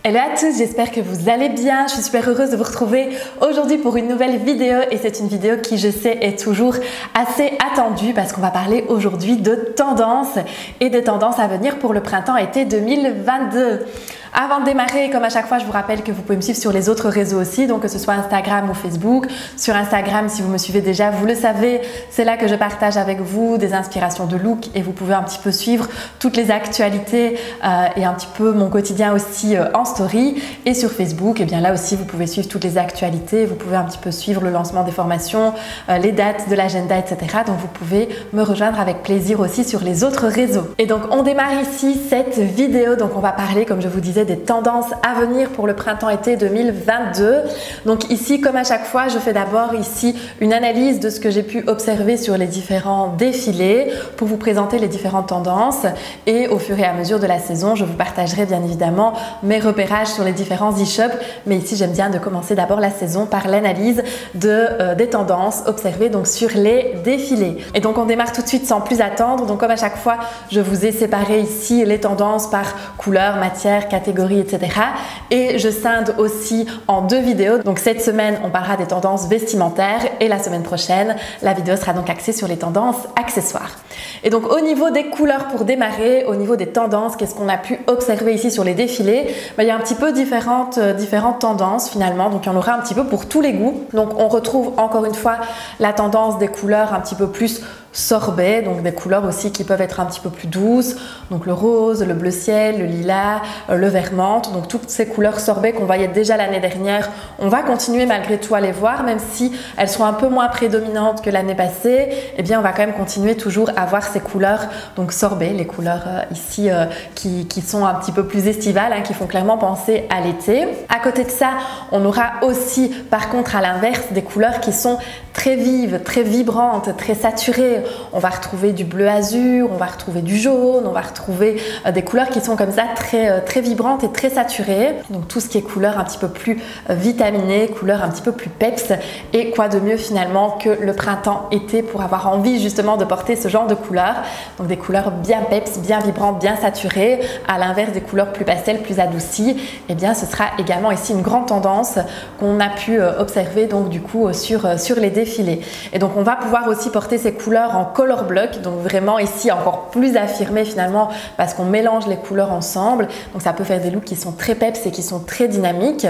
Hello à tous, j'espère que vous allez bien. Je suis super heureuse de vous retrouver aujourd'hui pour une nouvelle vidéo et c'est une vidéo qui, je sais, est toujours assez attendue parce qu'on va parler aujourd'hui de tendances et des tendances à venir pour le printemps-été 2022. Avant de démarrer, comme à chaque fois, je vous rappelle que vous pouvez me suivre sur les autres réseaux aussi, donc que ce soit Instagram ou Facebook. Sur Instagram, si vous me suivez déjà, vous le savez, c'est là que je partage avec vous des inspirations de look et vous pouvez un petit peu suivre toutes les actualités et un petit peu mon quotidien aussi en story. Et sur Facebook, et bien là aussi, vous pouvez suivre toutes les actualités, vous pouvez un petit peu suivre le lancement des formations, les dates de l'agenda, etc. Donc vous pouvez me rejoindre avec plaisir aussi sur les autres réseaux. Et donc on démarre ici cette vidéo, donc on va parler, comme je vous disais, des tendances à venir pour le printemps-été 2022. Donc ici, comme à chaque fois, je fais d'abord ici une analyse de ce que j'ai pu observer sur les différents défilés pour vous présenter les différentes tendances et au fur et à mesure de la saison, je vous partagerai bien évidemment mes repérages sur les différents e-shops. Mais ici, j'aime bien de commencer d'abord la saison par l'analyse des tendances observées donc sur les défilés. Et donc on démarre tout de suite sans plus attendre. Donc comme à chaque fois, je vous ai séparé ici les tendances par couleur, matière, catégorie, etc. Et je scinde aussi en deux vidéos. Donc cette semaine, on parlera des tendances vestimentaires et la semaine prochaine, la vidéo sera donc axée sur les tendances accessoires. Et donc au niveau des couleurs pour démarrer, au niveau des tendances, qu'est-ce qu'on a pu observer ici sur les défilés? Il y a un petit peu différentes tendances finalement. Donc il y en aura un petit peu pour tous les goûts. Donc on retrouve encore une fois la tendance des couleurs un petit peu plus sorbet, donc des couleurs aussi qui peuvent être un petit peu plus douces, donc le rose, le bleu ciel, le lilas, le vert menthe, donc toutes ces couleurs sorbet qu'on voyait déjà l'année dernière, on va continuer malgré tout à les voir, même si elles sont un peu moins prédominantes que l'année passée, eh bien on va quand même continuer toujours à voir ces couleurs, donc sorbet, les couleurs ici qui sont un petit peu plus estivales, qui font clairement penser à l'été. À côté de ça, on aura aussi par contre à l'inverse des couleurs qui sont très vives, très vibrantes, très saturées. On va retrouver du bleu azur, on va retrouver du jaune, on va retrouver des couleurs qui sont comme ça très vibrantes et très saturées. Donc tout ce qui est couleur un petit peu plus vitaminées, couleur un petit peu plus peps. Et quoi de mieux finalement que le printemps-été pour avoir envie justement de porter ce genre de couleurs. Donc des couleurs bien peps, bien vibrantes, bien saturées. À l'inverse des couleurs plus pastel, plus adoucies. Et bien ce sera également ici une grande tendance qu'on a pu observer donc du coup sur les défilés. Et donc on va pouvoir aussi porter ces couleurs en color block, donc vraiment ici encore plus affirmé finalement parce qu'on mélange les couleurs ensemble, donc ça peut faire des looks qui sont très peps et qui sont très dynamiques.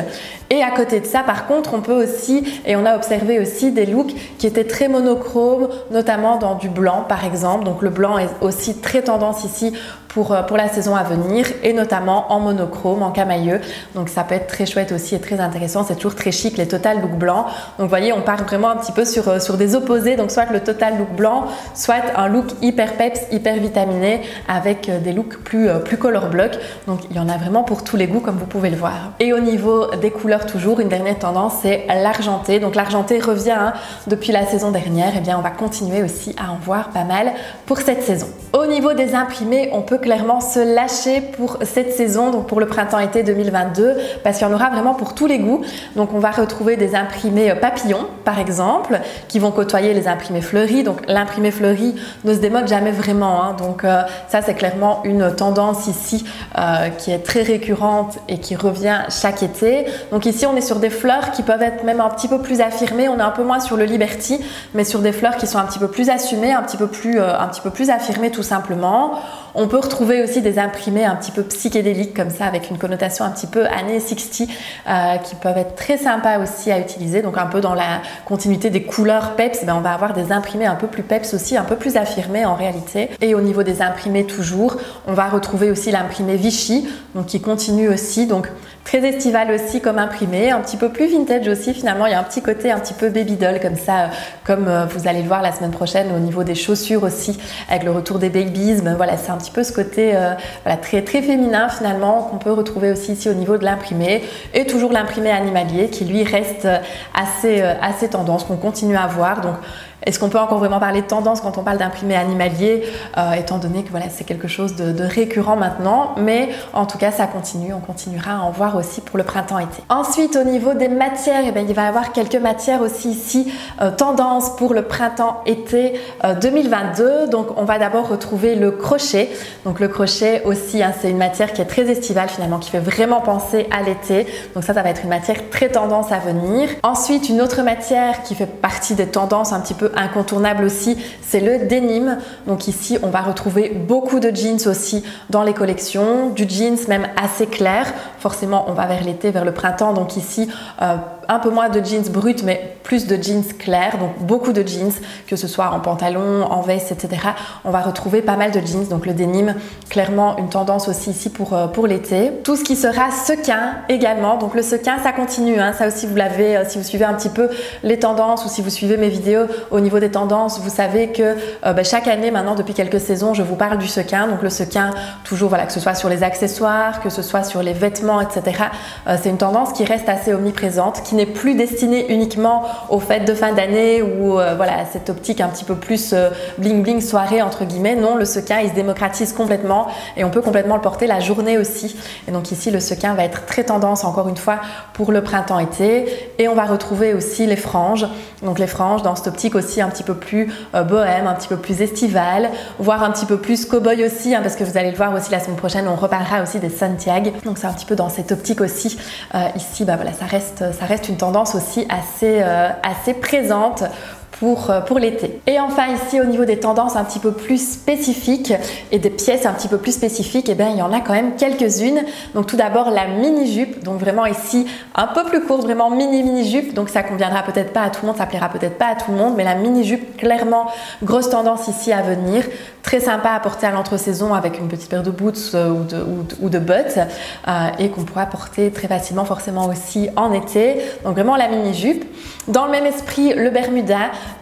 Et à côté de ça par contre on peut aussi, et on a observé aussi des looks qui étaient très monochromes, notamment dans du blanc par exemple, donc le blanc est aussi très tendance ici pour la saison à venir et notamment en monochrome, en camailleux, donc ça peut être très chouette aussi et très intéressant, c'est toujours très chic les total look blanc. Donc vous voyez on part vraiment un petit peu sur des opposés, donc soit le total look blanc, soit un look hyper peps, hyper vitaminé avec des looks plus color block. Donc il y en a vraiment pour tous les goûts comme vous pouvez le voir. Et au niveau des couleurs toujours, une dernière tendance c'est l'argenté. Donc l'argenté revient depuis la saison dernière, et bien on va continuer aussi à en voir pas mal pour cette saison. Au niveau des imprimés, on peut clairement se lâcher pour cette saison, donc pour le printemps-été 2022, parce qu'il y en aura vraiment pour tous les goûts. Donc on va retrouver des imprimés papillons par exemple, qui vont côtoyer les imprimés fleuris. Donc l'imprimé fleuri ne se démode jamais vraiment, donc ça c'est clairement une tendance ici qui est très récurrente et qui revient chaque été. Donc ici on est sur des fleurs qui peuvent être même un petit peu plus affirmées, on est un peu moins sur le Liberty, mais sur des fleurs qui sont un petit peu plus assumées, un petit peu plus affirmées tout simplement. On peut retrouver aussi des imprimés un petit peu psychédéliques comme ça avec une connotation un petit peu années 60 qui peuvent être très sympas aussi à utiliser, donc un peu dans la continuité des couleurs peps, on va avoir des imprimés un peu plus peps aussi, un peu plus affirmés en réalité. Et au niveau des imprimés toujours, on va retrouver aussi l'imprimé Vichy, donc qui continue aussi, donc très estival aussi comme imprimé, un petit peu plus vintage aussi finalement, il y a un petit côté un petit peu baby doll comme ça, comme vous allez le voir la semaine prochaine au niveau des chaussures aussi, avec le retour des babies, voilà c'est un petit peu ce côté voilà, très féminin finalement qu'on peut retrouver aussi ici au niveau de l'imprimé. Et toujours l'imprimé animalier qui lui reste assez tendance, qu'on continue à voir. Donc Est-ce qu'on peut encore vraiment parler de tendance quand on parle d'imprimé animalier, étant donné que voilà, c'est quelque chose de récurrent maintenant, mais en tout cas ça continue, on continuera à en voir aussi pour le printemps-été. Ensuite, au niveau des matières, eh bien, il va y avoir quelques matières aussi ici, tendance pour le printemps-été 2022. Donc on va d'abord retrouver le crochet. Donc le crochet aussi, hein, c'est une matière qui est très estivale finalement, qui fait vraiment penser à l'été. Donc ça va être une matière très tendance à venir. Ensuite, une autre matière qui fait partie des tendances un petit peu incontournables aussi, c'est le denim. Donc ici, on va retrouver beaucoup de jeans aussi dans les collections, du jeans même assez clair. Forcément, on va vers l'été, vers le printemps. Donc ici, un peu moins de jeans bruts, mais plus de jeans clairs. Donc beaucoup de jeans, que ce soit en pantalon, en veste, etc. On va retrouver pas mal de jeans. Donc le denim, clairement une tendance aussi ici pour l'été. Tout ce qui sera sequin également. Donc le sequin, ça continue. Hein. Ça aussi, vous l'avez, si vous suivez un petit peu les tendances ou si vous suivez mes vidéos au niveau des tendances, vous savez que chaque année maintenant, depuis quelques saisons, je vous parle du sequin. Donc le sequin, toujours, voilà, que ce soit sur les accessoires, que ce soit sur les vêtements, etc. C'est une tendance qui reste assez omniprésente, qui n'est plus destinée uniquement aux fêtes de fin d'année ou voilà, cette optique un petit peu plus bling bling soirée entre guillemets. Non, le sequin, il se démocratise complètement et on peut complètement le porter la journée aussi. Et donc ici, le sequin va être très tendance, encore une fois, pour le printemps-été. Et on va retrouver aussi les franges. Donc les franges dans cette optique aussi un petit peu plus bohème, un petit peu plus estivale, voire un petit peu plus cow-boy aussi, hein, parce que vous allez le voir aussi la semaine prochaine, on reparlera aussi des Santiago. Donc c'est un petit peu dans cette optique aussi. Ici, voilà, ça reste une tendance aussi assez présente pour l'été. Et enfin ici, au niveau des tendances un petit peu plus spécifiques et des pièces un petit peu plus spécifiques, eh bien il y en a quand même quelques-unes. Donc tout d'abord la mini-jupe, donc vraiment ici un peu plus courte, vraiment mini-jupe, donc ça conviendra peut-être pas à tout le monde, ça plaira peut-être pas à tout le monde, mais la mini-jupe, clairement grosse tendance ici à venir, très sympa à porter à l'entre-saison avec une petite paire de boots ou de bottes et qu'on pourra porter très facilement forcément aussi en été. Donc vraiment la mini-jupe. Dans le même esprit, le bermuda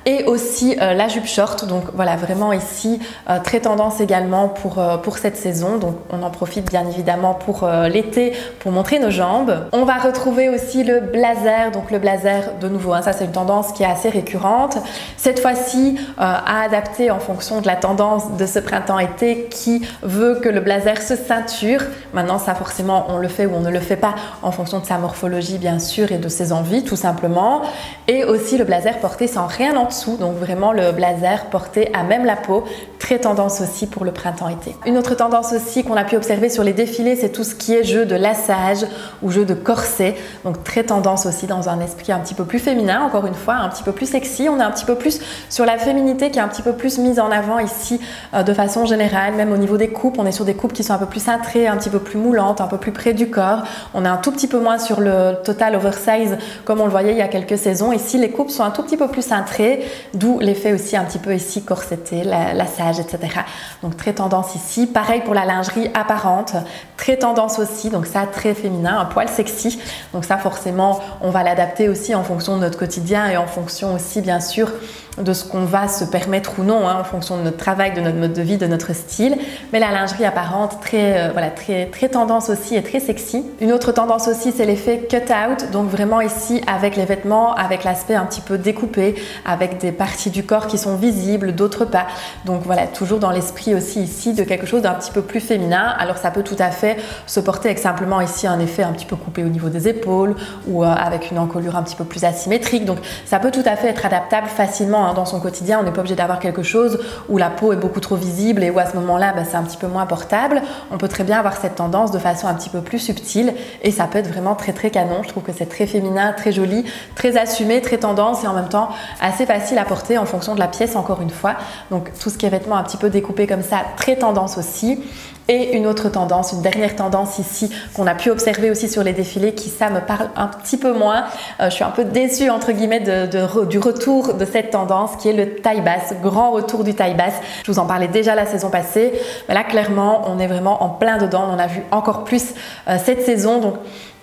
et aussi la jupe short. Donc voilà, vraiment ici, très tendance également pour cette saison. Donc on en profite bien évidemment pour l'été, pour montrer nos jambes. On va retrouver aussi le blazer. Donc le blazer, de nouveau, hein, ça c'est une tendance qui est assez récurrente. Cette fois-ci, à adapter en fonction de la tendance de ce printemps-été qui veut que le blazer se ceinture. Maintenant, ça forcément, on le fait ou on ne le fait pas en fonction de sa morphologie, bien sûr, et de ses envies, tout simplement. Et aussi le blazer porté sans rien en dessous, donc vraiment le blazer porté à même la peau, très tendance aussi pour le printemps-été. Une autre tendance aussi qu'on a pu observer sur les défilés, c'est tout ce qui est jeu de lassage ou jeu de corset, donc très tendance aussi dans un esprit un petit peu plus féminin, encore une fois, un petit peu plus sexy. On est un petit peu plus sur la féminité qui est un petit peu plus mise en avant ici de façon générale, même au niveau des coupes, on est sur des coupes qui sont un peu plus cintrées, un petit peu plus moulantes, un peu plus près du corps. On est un tout petit peu moins sur le total oversize comme on le voyait il y a quelques saisons. Ici, les coupes sont un tout petit peu plus cintrées, d'où l'effet aussi un petit peu ici corseté, lassage, etc. Donc très tendance ici. Pareil pour la lingerie apparente, très tendance aussi, donc ça très féminin, un poil sexy. Donc ça forcément, on va l'adapter aussi en fonction de notre quotidien et en fonction aussi bien sûr de ce qu'on va se permettre ou non, hein, en fonction de notre travail, de notre mode de vie, de notre style. Mais la lingerie apparente, très tendance aussi et très sexy. Une autre tendance aussi, c'est l'effet cut-out. Donc vraiment ici, avec les vêtements, avec l'aspect un petit peu découpé, avec des parties du corps qui sont visibles, d'autres pas. Donc voilà, toujours dans l'esprit aussi ici de quelque chose d'un petit peu plus féminin. Alors ça peut tout à fait se porter avec simplement ici un effet un petit peu coupé au niveau des épaules ou avec une encolure un petit peu plus asymétrique. Donc ça peut tout à fait être adaptable facilement dans son quotidien. On n'est pas obligé d'avoir quelque chose où la peau est beaucoup trop visible et où à ce moment-là, c'est un petit peu moins portable. On peut très bien avoir cette tendance de façon un petit peu plus subtile et ça peut être vraiment très canon. Je trouve que c'est très féminin, très joli, très assumé, très tendance et en même temps assez facile à porter en fonction de la pièce, encore une fois. Donc tout ce qui est vêtements un petit peu découpés comme ça, très tendance aussi. Et une autre tendance, une dernière tendance ici qu'on a pu observer aussi sur les défilés qui ça me parle un petit peu moins. Je suis un peu déçue entre guillemets du retour de cette tendance qui est le taille basse, grand retour du taille basse. Je vous en parlais déjà la saison passée, mais là clairement on est vraiment en plein dedans, on en a vu encore plus cette saison. Donc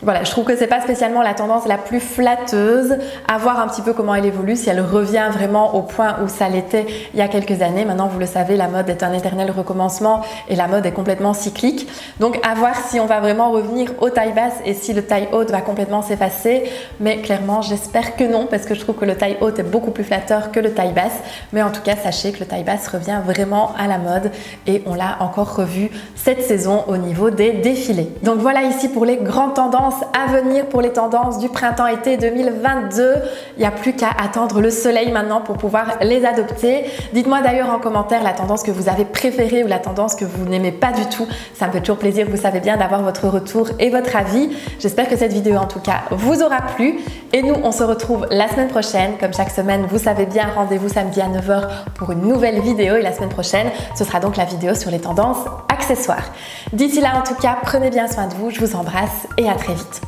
voilà, je trouve que c'est pas spécialement la tendance la plus flatteuse, à voir un petit peu comment elle évolue, si elle revient vraiment au point où ça l'était il y a quelques années. Maintenant, vous le savez, la mode est un éternel recommencement et la mode est complètement complètement cyclique. Donc à voir si on va vraiment revenir aux tailles basses et si le taille haute va complètement s'effacer. Mais clairement, j'espère que non, parce que je trouve que le taille haute est beaucoup plus flatteur que le taille basse. Mais en tout cas, sachez que le taille basse revient vraiment à la mode et on l'a encore revu cette saison au niveau des défilés. Donc voilà ici pour les grandes tendances à venir, pour les tendances du printemps-été 2022. Il n'y a plus qu'à attendre le soleil maintenant pour pouvoir les adopter. Dites-moi d'ailleurs en commentaire la tendance que vous avez préférée ou la tendance que vous n'aimez pas du tout. Ça me fait toujours plaisir, vous savez bien, d'avoir votre retour et votre avis. J'espère que cette vidéo en tout cas vous aura plu. Et nous, on se retrouve la semaine prochaine. Comme chaque semaine, vous savez bien, rendez-vous samedi à 9 h pour une nouvelle vidéo. Et la semaine prochaine, ce sera donc la vidéo sur les tendances accessoires. D'ici là, en tout cas, prenez bien soin de vous. Je vous embrasse et à très vite.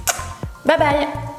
Bye bye!